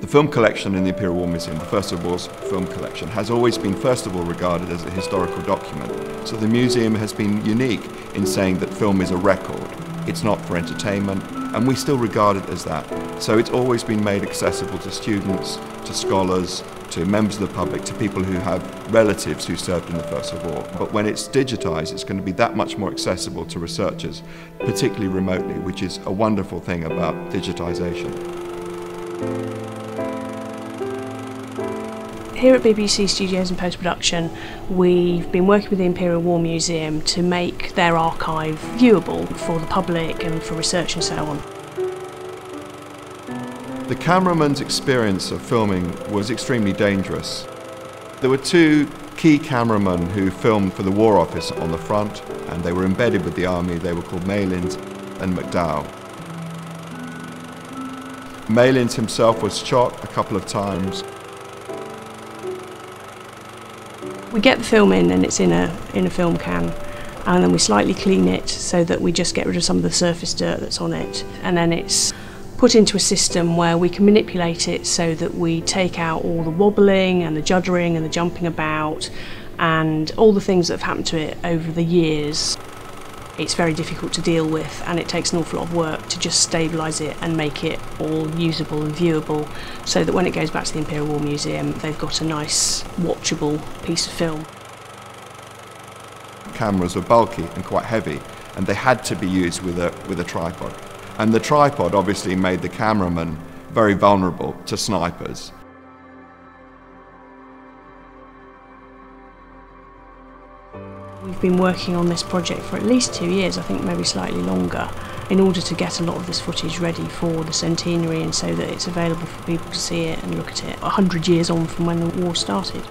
The film collection in the Imperial War Museum, the First World War's film collection, has always been first of all regarded as a historical document. So the museum has been unique in saying that film is a record. It's not for entertainment, and we still regard it as that. So it's always been made accessible to students, to scholars, to members of the public, to people who have relatives who served in the First World War. But when it's digitised, it's going to be that much more accessible to researchers, particularly remotely, which is a wonderful thing about digitisation. Here at BBC Studios and Post-Production, we've been working with the Imperial War Museum to make their archive viewable for the public and for research and so on. The cameraman's experience of filming was extremely dangerous. There were two key cameramen who filmed for the War Office on the front, and they were embedded with the army. They were called Malins and McDowell. Malins himself was shot a couple of times. We get the film in and it's in a film can, and then we slightly clean it so that we just get rid of some of the surface dirt that's on it, and then it's put into a system where we can manipulate it so that we take out all the wobbling and the juddering and the jumping about and all the things that have happened to it over the years. It's very difficult to deal with, and it takes an awful lot of work to just stabilise it and make it all usable and viewable so that when it goes back to the Imperial War Museum they've got a nice watchable piece of film. Cameras were bulky and quite heavy, and they had to be used with a tripod. And the tripod obviously made the cameraman very vulnerable to snipers. We've been working on this project for at least 2 years, I think maybe slightly longer, in order to get a lot of this footage ready for the centenary and so that it's available for people to see it and look at it 100 years on from when the war started.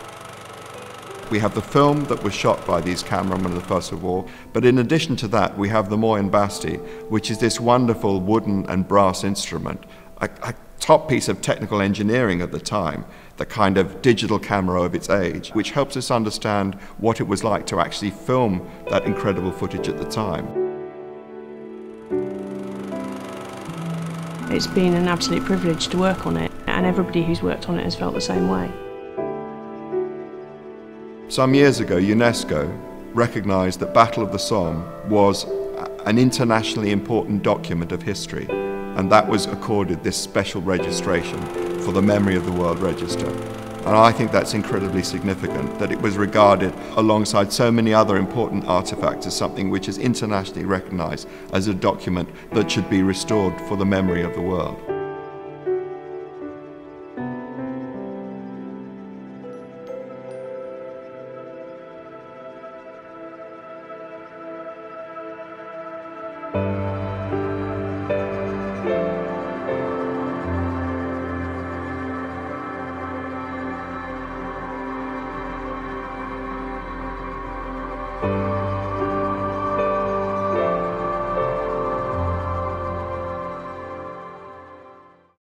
We have the film that was shot by these cameramen of the First World War, but in addition to that we have the Moyen Basti, which is this wonderful wooden and brass instrument, a top piece of technical engineering at the time, the kind of digital camera of its age, which helps us understand what it was like to actually film that incredible footage at the time. It's been an absolute privilege to work on it, and everybody who's worked on it has felt the same way. Some years ago, UNESCO recognised that Battle of the Somme was an internationally important document of history, and that was accorded this special registration for the memory of the World Register. And I think that's incredibly significant, that it was regarded alongside so many other important artefacts as something which is internationally recognised as a document that should be restored for the memory of the world.